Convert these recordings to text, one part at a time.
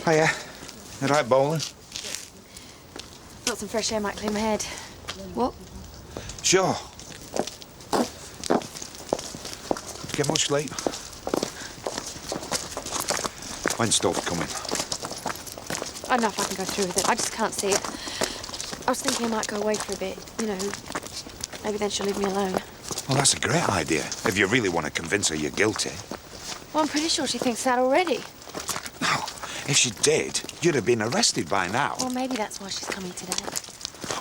Hiya. You right bowling? Got some fresh air might clear my head. What? Sure. Get much sleep? When's stuff coming? I don't know if I can go through with it. I just can't see it. I was thinking I might go away for a bit. You know, maybe then she'll leave me alone. Well, that's a great idea, if you really want to convince her you're guilty. Well, I'm pretty sure she thinks that already. No, if she did, you'd have been arrested by now. Well, maybe that's why she's coming today.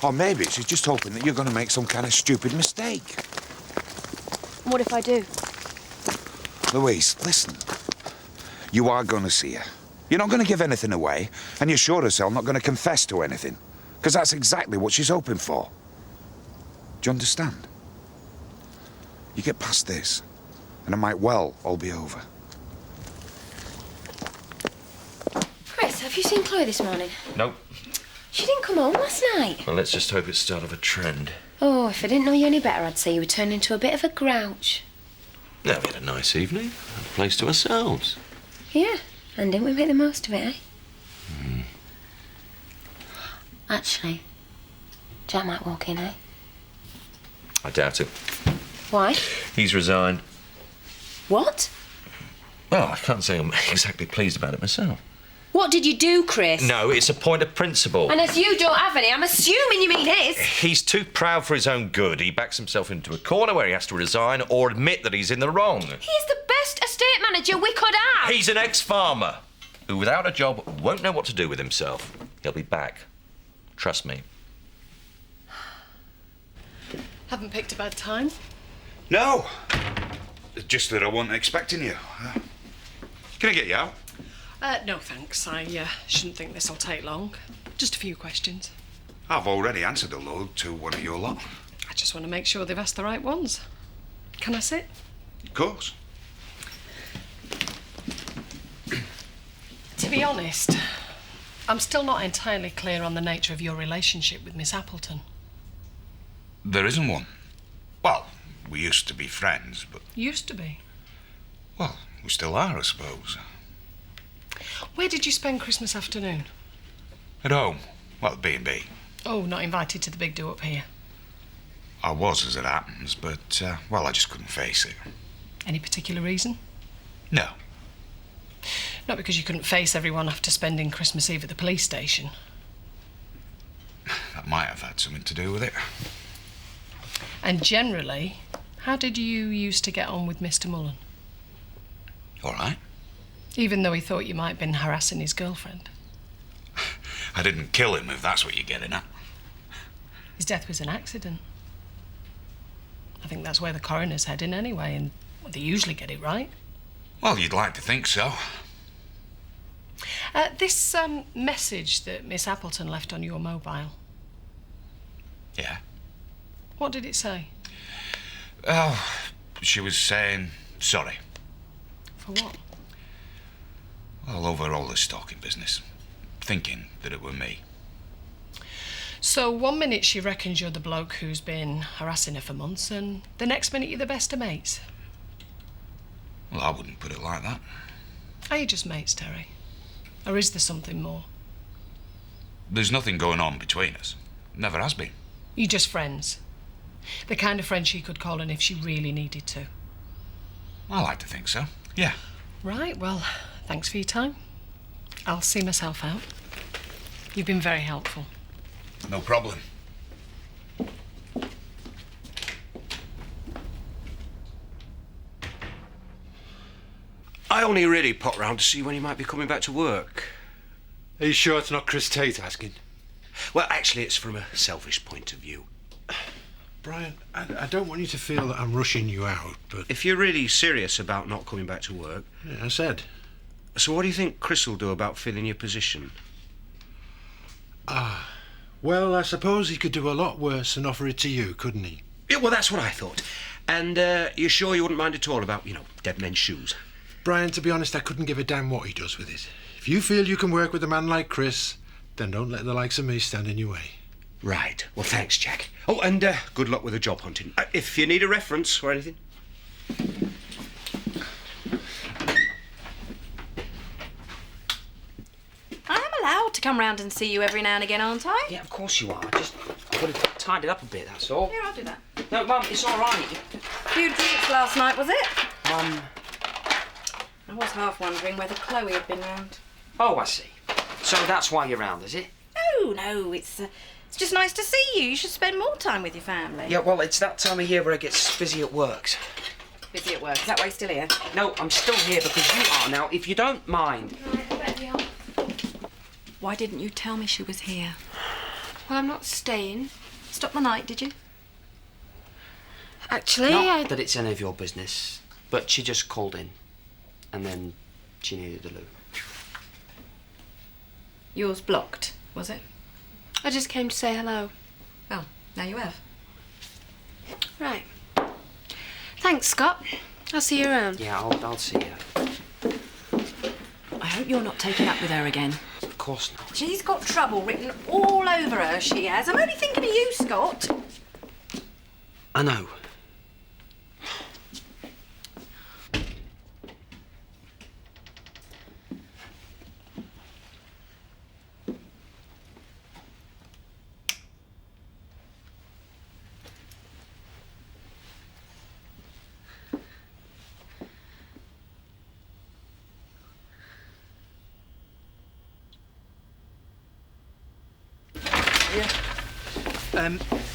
Or maybe she's just hoping that you're going to make some kind of stupid mistake. And what if I do? Louise, listen. You are going to see her. You're not going to give anything away, and you're sure as hell not going to confess to anything. Because that's exactly what she's hoping for. Do you understand? You get past this, and it might well all be over. Chris, have you seen Chloe this morning? Nope. She didn't come home last night. Well, let's just hope it's the start of a trend. Oh, if I didn't know you any better, I'd say you were turning into a bit of a grouch. No, we had a nice evening. Had a place to ourselves. Yeah, and didn't we make the most of it, eh? Mm. Actually, Jack might walk in, eh? I doubt it. Why? He's resigned. What? Well, I can't say I'm exactly pleased about it myself. What did you do, Chris? No, it's a point of principle. And if you don't have any, I'm assuming you mean his. He's too proud for his own good. He backs himself into a corner where he has to resign or admit that he's in the wrong. He's the best estate manager we could have. He's an ex-farmer who, without a job, won't know what to do with himself. He'll be back. Trust me. Haven't picked a bad time? No. Just that I wasn't expecting you. Can I get you out? No, thanks. I shouldn't think this'll take long. Just a few questions. I've already answered a load to one of your lot. I just want to make sure they've asked the right ones. Can I sit? Of course. To be honest, I'm still not entirely clear on the nature of your relationship with Miss Appleton. There isn't one. Well, we used to be friends, but... Used to be. Well, we still are, I suppose. Where did you spend Christmas afternoon? At home. Well, B&B. Oh, not invited to the big do up here. I was, as it happens, but, well, I just couldn't face it. Any particular reason? No. Not because you couldn't face everyone after spending Christmas Eve at the police station. That might have had something to do with it. And generally, how did you used to get on with Mr. Mullen? All right. Even though he thought you might have been harassing his girlfriend. I didn't kill him, if that's what you're getting at. His death was an accident. I think that's where the coroner's heading anyway, and they usually get it right. Well, you'd like to think so. This message that Miss Appleton left on your mobile. Yeah. What did it say? Oh, she was saying sorry. For what? Well, over all this stalking business. Thinking that it were me. So 1 minute she reckons you're the bloke who's been harassing her for months, and the next minute you're the best of mates. Well, I wouldn't put it like that. Are you just mates, Terry? Or is there something more? There's nothing going on between us. Never has been. You're just friends. The kind of friend she could call on if she really needed to. I like to think so, yeah. Right, well, thanks for your time. I'll see myself out. You've been very helpful. No problem. I only really popped round to see when you might be coming back to work. Are you sure it's not Chris Tate asking? Well, actually, it's from a selfish point of view. Brian, I don't want you to feel that I'm rushing you out, but... If you're really serious about not coming back to work... Yeah, I said. So what do you think Chris will do about filling your position? Well, I suppose he could do a lot worse and offer it to you, couldn't he? Yeah, well, that's what I thought. And you're sure you wouldn't mind at all about, dead men's shoes? Brian, to be honest, I couldn't give a damn what he does with it. If you feel you can work with a man like Chris, then don't let the likes of me stand in your way. Right. Well, thanks, Jack. Oh, and good luck with the job hunting. If you need a reference or anything. to come round and see you every now and again, aren't I? Yeah, of course you are. I've got to tidy it up a bit, that's all. Here, I'll do that. No, Mum, it's all right. Few drinks last night, was it? Mum... I was half wondering whether Chloe had been round. Oh, I see. So that's why you're round, is it? No, it's just nice to see you. You should spend more time with your family. Yeah, well, it's that time of year where it gets busy at work. Busy at work. Is that why you're still here? No, I'm still here because you are now, if you don't mind. Why didn't you tell me she was here? Well, I'm not staying. Stop the night, did you? Actually, Not that it's any of your business, but she just called in. And then she needed a loo. Yours blocked, was it? I just came to say hello. Well, now you have. Right. Thanks, Scott. I'll see you around. Yeah, I'll see you. I hope you're not taken up with her again. Of course not. She's got trouble written all over her, she has. I'm only thinking of you, Scott. I know.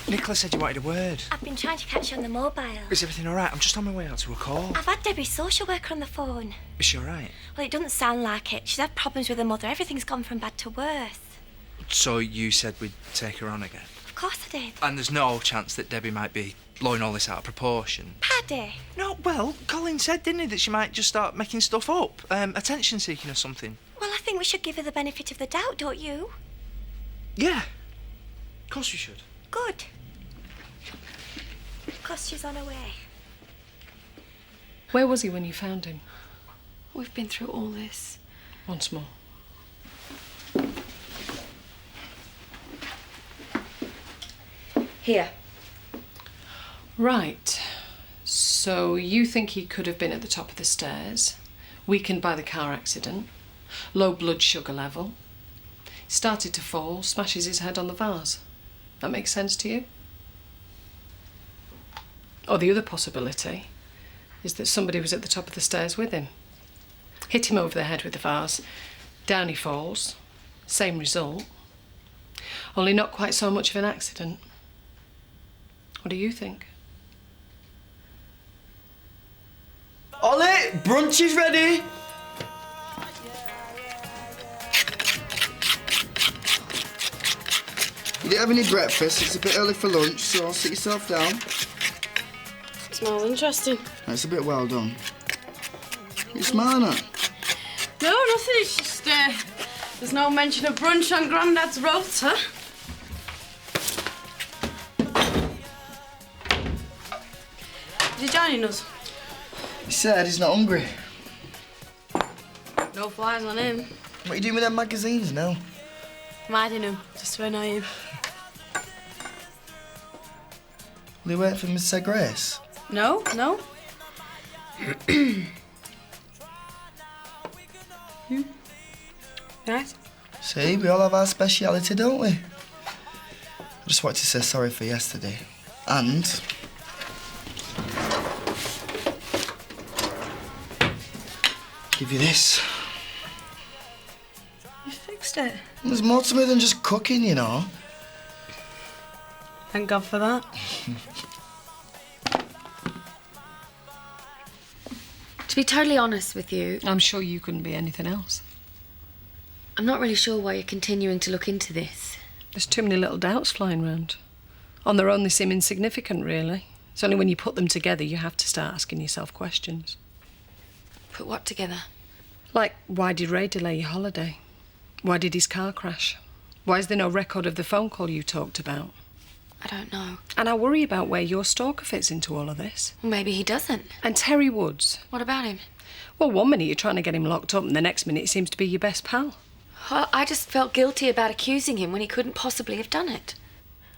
Nicola said you wanted a word. I've been trying to catch you on the mobile. Is everything all right? I'm just on my way out to a call. I've had Debbie's social worker on the phone. Is she all right? Well, it doesn't sound like it. She's had problems with her mother. Everything's gone from bad to worse. So you said we'd take her on again? Of course I did. And there's no chance that Debbie might be blowing all this out of proportion? Paddy. No, well, Colin said, didn't he, that she might just start making stuff up? Attention-seeking or something. Well, I think we should give her the benefit of the doubt, don't you? Yeah. Of course we should. Good. Of course she's on her way. Where was he when you found him? We've been through all this. Once more. Here. Right. So you think he could have been at the top of the stairs, weakened by the car accident, low blood sugar level, started to fall, smashes his head on the vase. That makes sense to you? Or the other possibility is that somebody was at the top of the stairs with him. Hit him over the head with the vase, down he falls, same result, only not quite so much of an accident. What do you think? Ollie, brunch is ready. You didn't have any breakfast, it's a bit early for lunch, so sit yourself down. Smells interesting. That's a bit well done. You smiling at? No, nothing, it's just, there's no mention of brunch on Grandad's rota. Is he joining us? He said he's not hungry. No flies on him. What are you doing with them magazines now? I'm hiding him, just to annoy him. Will you wait for Mr. Grace? No, no. Nice. See, we all have our speciality, don't we? I just wanted to say sorry for yesterday. And give you this. You fixed it. There's more to me than just cooking, you know. Thank God for that. To be totally honest with you, I'm sure you couldn't be anything else. I'm not really sure why you're continuing to look into this. There's too many little doubts flying around. On their own, they seem insignificant, really. It's only when you put them together you have to start asking yourself questions. Put what together? Like, why did Ray delay your holiday? Why did his car crash? Why is there no record of the phone call you talked about? I don't know. And I worry about where your stalker fits into all of this. Well, maybe he doesn't. And Terry Woods. What about him? Well, one minute you're trying to get him locked up and the next minute he seems to be your best pal. Well, I just felt guilty about accusing him when he couldn't possibly have done it.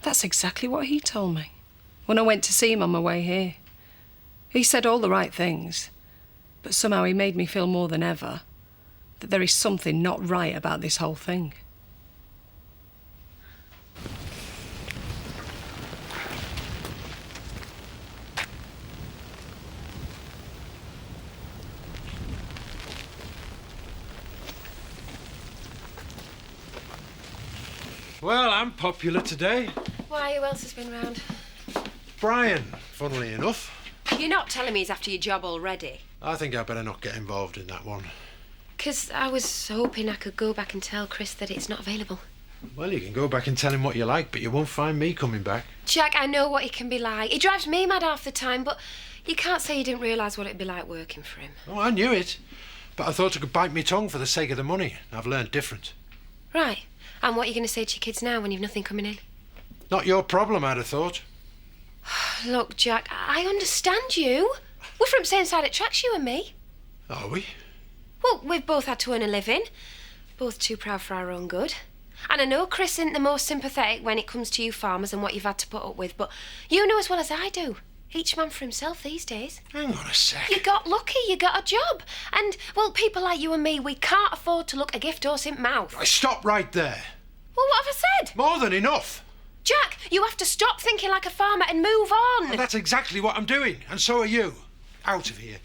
That's exactly what he told me when I went to see him on my way here. He said all the right things, but somehow he made me feel more than ever that there is something not right about this whole thing. Well, I'm popular today. Why, who else has been round? Brian, funnily enough. You're not telling me he's after your job already? I think I better not get involved in that one. 'Cause I was hoping I could go back and tell Chris that it's not available. Well, you can go back and tell him what you like, but you won't find me coming back. Jack, I know what he can be like. He drives me mad half the time, but you can't say you didn't realise what it'd be like working for him. Oh, I knew it. But I thought I could bite my tongue for the sake of the money. I've learned different. Right. And what are you going to say to your kids now when you've nothing coming in? Not your problem, I'd have thought. Look, Jack, I understand you. We're from the same side of tracks, you and me. Are we? Well, we've both had to earn a living. Both too proud for our own good. And I know Chris isn't the most sympathetic when it comes to you farmers and what you've had to put up with, but you know as well as I do. Each man for himself these days. Hang on a sec. You got lucky, you got a job. And, well, people like you and me, we can't afford to look a gift horse in mouth. Stop right there. Well, what have I said? More than enough. Jack, you have to stop thinking like a farmer and move on. Well, that's exactly what I'm doing, and so are you. Out of here.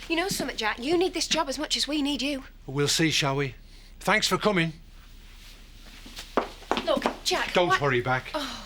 You know something, Jack? You need this job as much as we need you. We'll see, shall we? Thanks for coming. Look, Jack... Don't hurry back. Oh.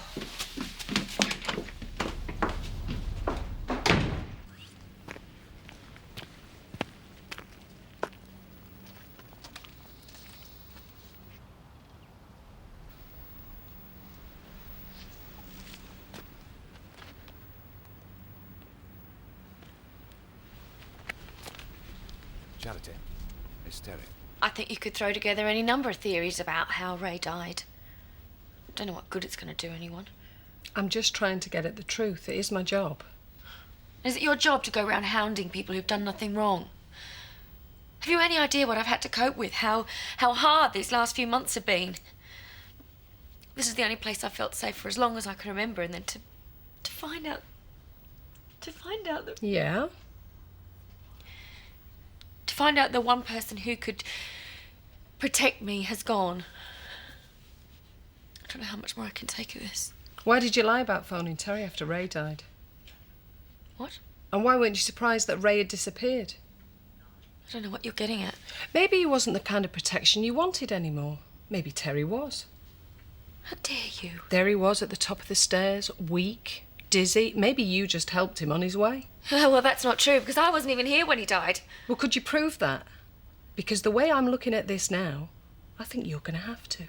Charity, it's Terry. I think you could throw together any number of theories about how Ray died. Don't know what good it's going to do anyone. I'm just trying to get at the truth. It is my job. Is it your job to go around hounding people who've done nothing wrong? Have you any idea what I've had to cope with? How hard these last few months have been? This is the only place I've felt safe for as long as I can remember, and then to find out... To find out that... Yeah? To find out the one person who could protect me has gone. I don't know how much more I can take of this. Why did you lie about phoning Terry after Ray died? What? And why weren't you surprised that Ray had disappeared? I don't know what you're getting at. Maybe he wasn't the kind of protection you wanted anymore. Maybe Terry was. How dare you? There he was at the top of the stairs, weak, dizzy. Maybe you just helped him on his way. Oh, well, that's not true, because I wasn't even here when he died. Well, could you prove that? Because the way I'm looking at this now, I think you're going to have to.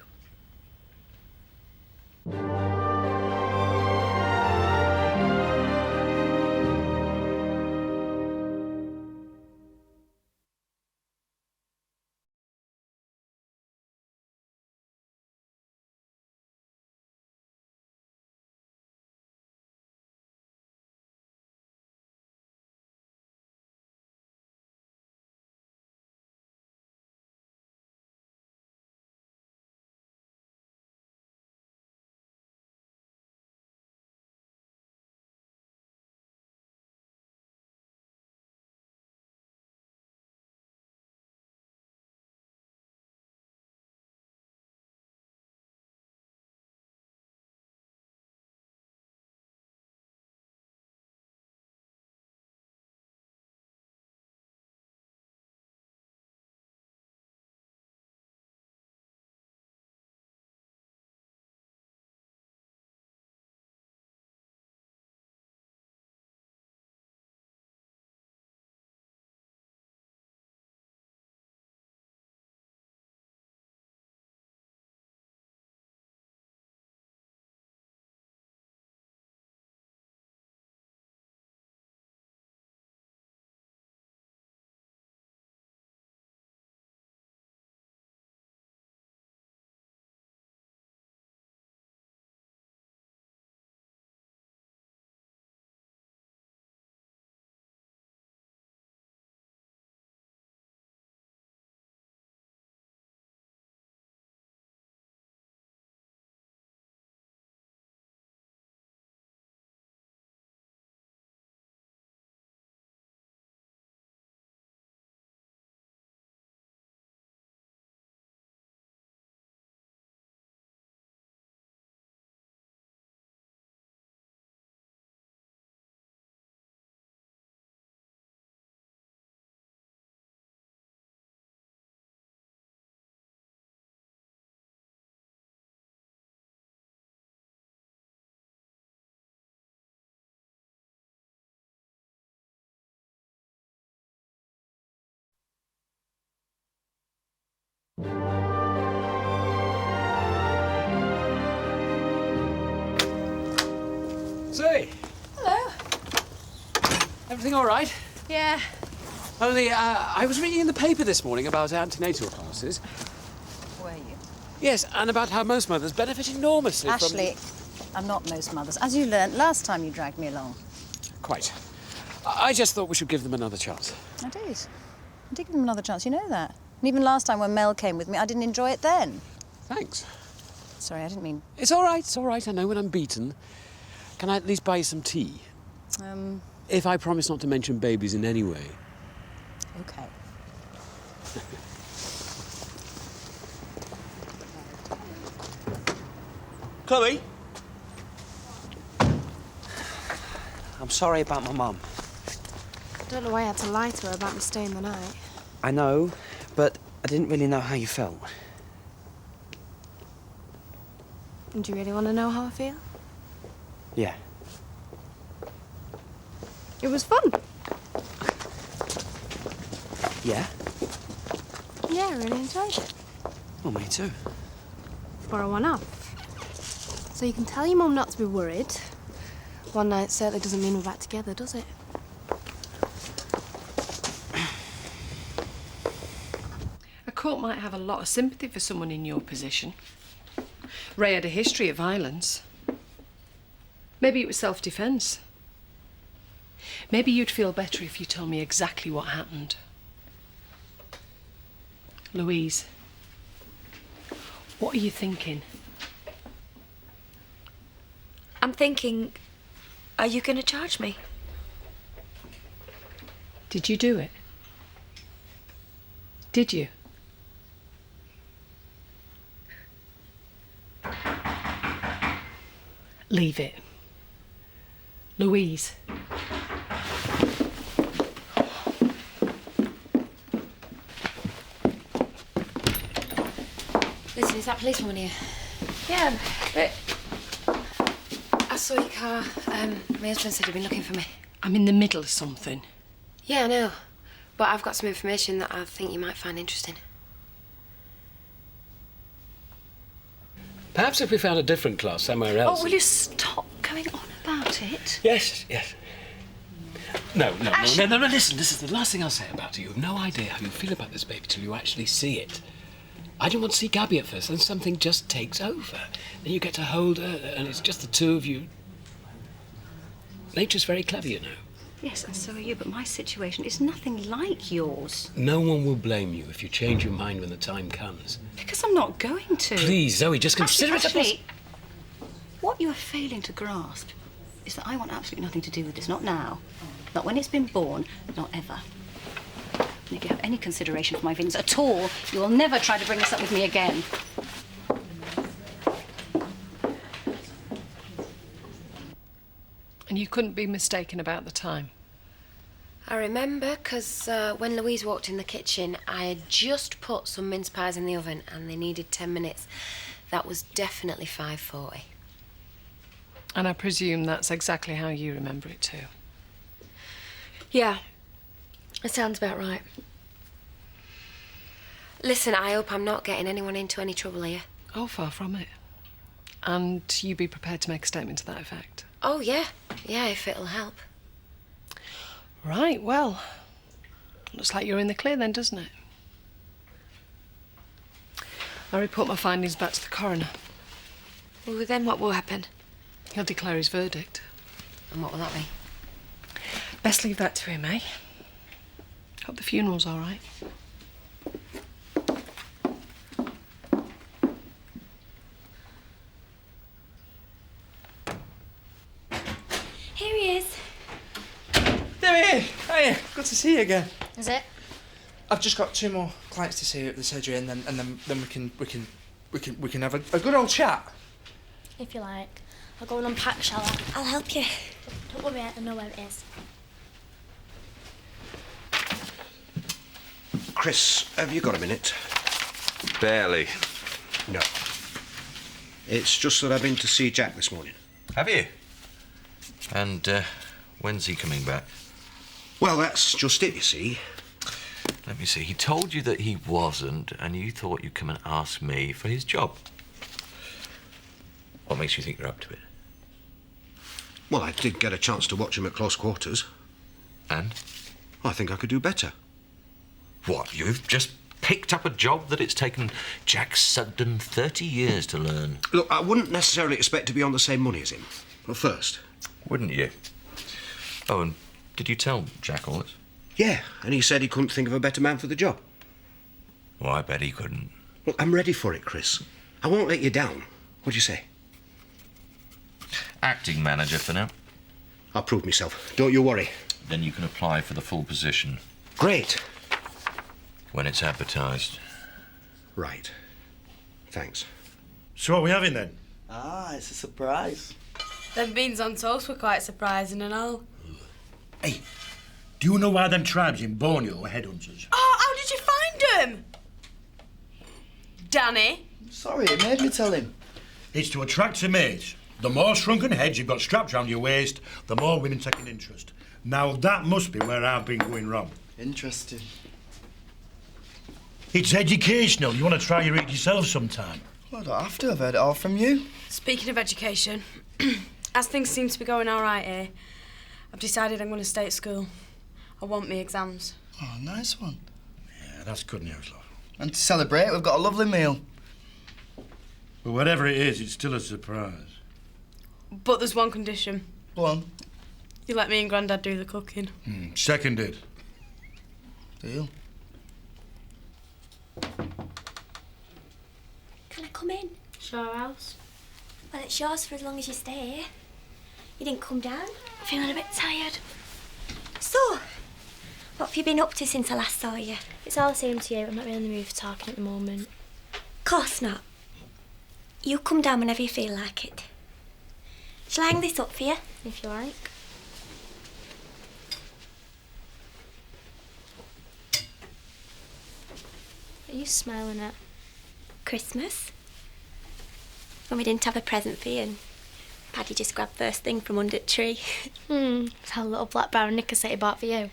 Zoe, Hello. everything all right? Yeah. Only, I was reading in the paper this morning about antenatal classes. Were you? Yes, and about how most mothers benefit enormously Ashley, I'm not most mothers, as you learnt last time you dragged me along. Quite. I just thought we should give them another chance. I did. I did give them another chance, you know that. And even last time when Mel came with me, I didn't enjoy it then. Thanks. Sorry, I didn't mean... It's all right. I know when I'm beaten. Can I at least buy you some tea? If I promise not to mention babies in any way. OK. Chloe? I'm sorry about my mum. I don't know why I had to lie to her about me staying the night. I know, but I didn't really know how you felt. Do you really want to know how I feel? Yeah. It was fun. Yeah? Yeah, I really enjoyed it. Well, me too. Before I went off. So you can tell your mum not to be worried. One night certainly doesn't mean we're back together, does it? A court might have a lot of sympathy for someone in your position. Ray had a history of violence. Maybe it was self-defense. Maybe you'd feel better if you told me exactly what happened. Louise, what are you thinking? I'm thinking, are you going to charge me? Did you do it? Did you? Leave it. Louise. Listen, is that policewoman here? Yeah, but... I saw your car. My husband said you'd been looking for me. I'm in the middle of something. Yeah, I know. But I've got some information that I think you might find interesting. Perhaps if we found a different class somewhere else. Oh, will you stop going on about it? Yes. No, listen, this is the last thing I'll say about it. You have no idea how you feel about this baby till you actually see it. I didn't want to see Gabby at first, then something just takes over. Then you get to hold her, and it's just the two of you. Nature's very clever, you know. Yes, and so are you, but my situation is nothing like yours. No one will blame you if you change your mind when the time comes. Because I'm not going to. Please, Zoe, just consider it a Actually, what you are failing to grasp is that I want absolutely nothing to do with this. Not now. Not when it's been born. Not ever. And if you have any consideration for my feelings at all, you will never try to bring this up with me again. And you couldn't be mistaken about the time? I remember, because when Louise walked in the kitchen, I had just put some mince pies in the oven and they needed 10 minutes. That was definitely 5:40. And I presume that's exactly how you remember it too. Yeah, it sounds about right. Listen, I hope I'm not getting anyone into any trouble here. Oh, far from it. And you be prepared to make a statement to that effect? Oh, yeah. Yeah, if it'll help. Right, well, looks like you're in the clear then, doesn't it? I'll report my findings back to the coroner. Well, then what will happen? He'll declare his verdict. And what will that be? Best leave that to him, eh? Hope the funeral's all right. Here he is. There he is. Hey, good to see you again. Is it? I've just got 2 more clients to see at the surgery, and then we can have a good old chat. If you like. I'll go and unpack, shall I? I'll help you. Don't worry, I know where it is. Chris, have you got a minute? Barely. No. It's just that I've been to see Jack this morning. Have you? And when's he coming back? Well, that's just it, you see. Let me see. He told you that he wasn't, and you thought you'd come and ask me for his job. What makes you think you're up to it? Well, I did get a chance to watch him at close quarters. And? I think I could do better. What, you've just picked up a job that it's taken Jack Sugden 30 years to learn? Look, I wouldn't necessarily expect to be on the same money as him. At first. Wouldn't you? Oh, and did you tell Jack all this? Yeah, and he said he couldn't think of a better man for the job. Well, I bet he couldn't. Look, I'm ready for it, Chris. I won't let you down. What do you say? Acting manager for now. I'll prove myself. Don't you worry. Then you can apply for the full position. Great. When it's advertised. Right. Thanks. So what are we having then? Ah, it's a surprise. Them beans on toast were quite surprising and all. Hey, do you know why them tribes in Borneo are headhunters? Oh, how did you find them? Danny? Sorry, it made me tell him. It's to attract a mate. The more shrunken heads you've got strapped round your waist, the more women take an interest. Now, that must be where I've been going wrong. Interesting. It's educational. You want to try your it yourself sometime? Well, I don't have to. I've heard it all from you. Speaking of education, as things seem to be going all right here, I've decided I'm going to stay at school. I want me exams. Oh, nice one. Yeah, that's good news, love. And to celebrate, we've got a lovely meal. But whatever it is, it's still a surprise. But there's one condition. Go on. You let me and Grandad do the cooking. Seconded. Deal. Can I come in? Sure, Alice. Well, it's yours for as long as you stay. You didn't come down. Feeling a bit tired. So, what have you been up to since I last saw you? It's all the same to you. I'm not really in the mood for talking at the moment. Course not. You come down whenever you feel like it. Shall I hang this up for you? If you like. What are you smiling at? Christmas. When we didn't have a present for you and Paddy just grabbed first thing from under the tree. It's a little black brown knicker set he bought for you.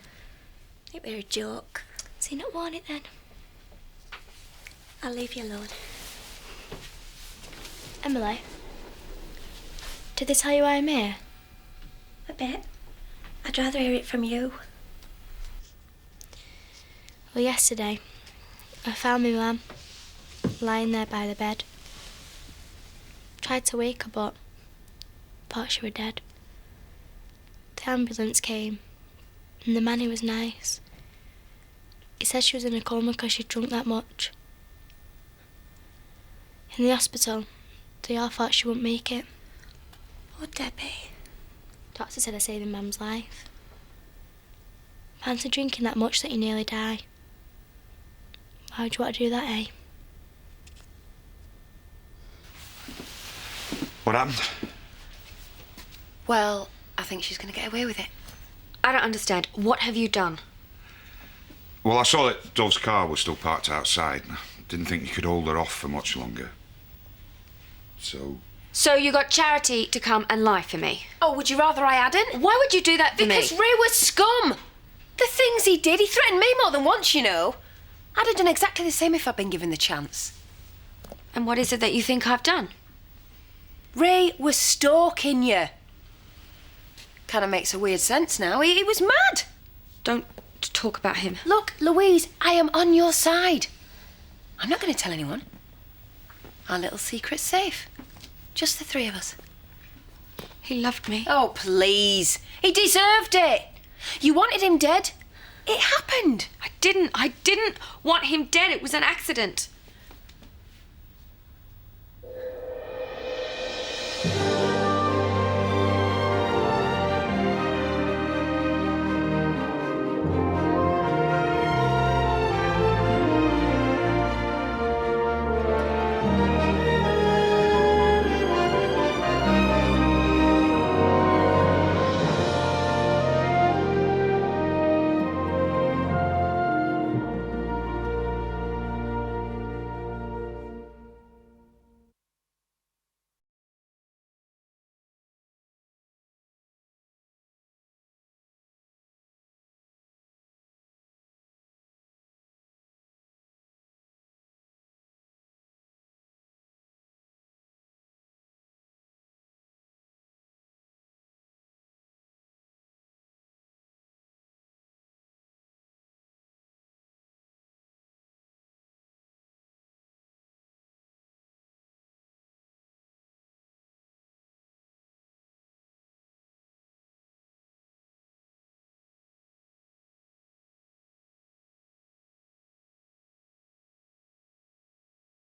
It were a joke. So you not worn it then? I'll leave you alone. Emily, did they tell you why I'm here? A bit. I'd rather hear it from you. Well, yesterday, I found my mum lying there by the bed. Tried to wake her, but thought she were dead. The ambulance came, and the man who was nice, he said she was in a coma because she'd drunk that much. In the hospital, they all thought she wouldn't make it. Oh, Debbie. Doctor said I saved Mum's life. Fancy drinking that much that you nearly die. Why would you want to do that, eh? What happened? Well, I think she's going to get away with it. I don't understand. What have you done? Well, I saw that Dove's car was still parked outside. Didn't think you could hold her off for much longer. So you got Charity to come and lie for me? Oh, would you rather I hadn't? Why would you do that for me? Because Ray was scum. The things he did, he threatened me more than once, you know. I'd have done exactly the same if I'd been given the chance. And what is it that you think I've done? Ray was stalking you. Kind of makes a weird sense now. He was mad. Don't talk about him. Look, Louise, I am on your side. I'm not going to tell anyone. Our little secret's safe. Just the three of us. He loved me. Oh, please. He deserved it. You wanted him dead. It happened. I didn't want him dead. It was an accident.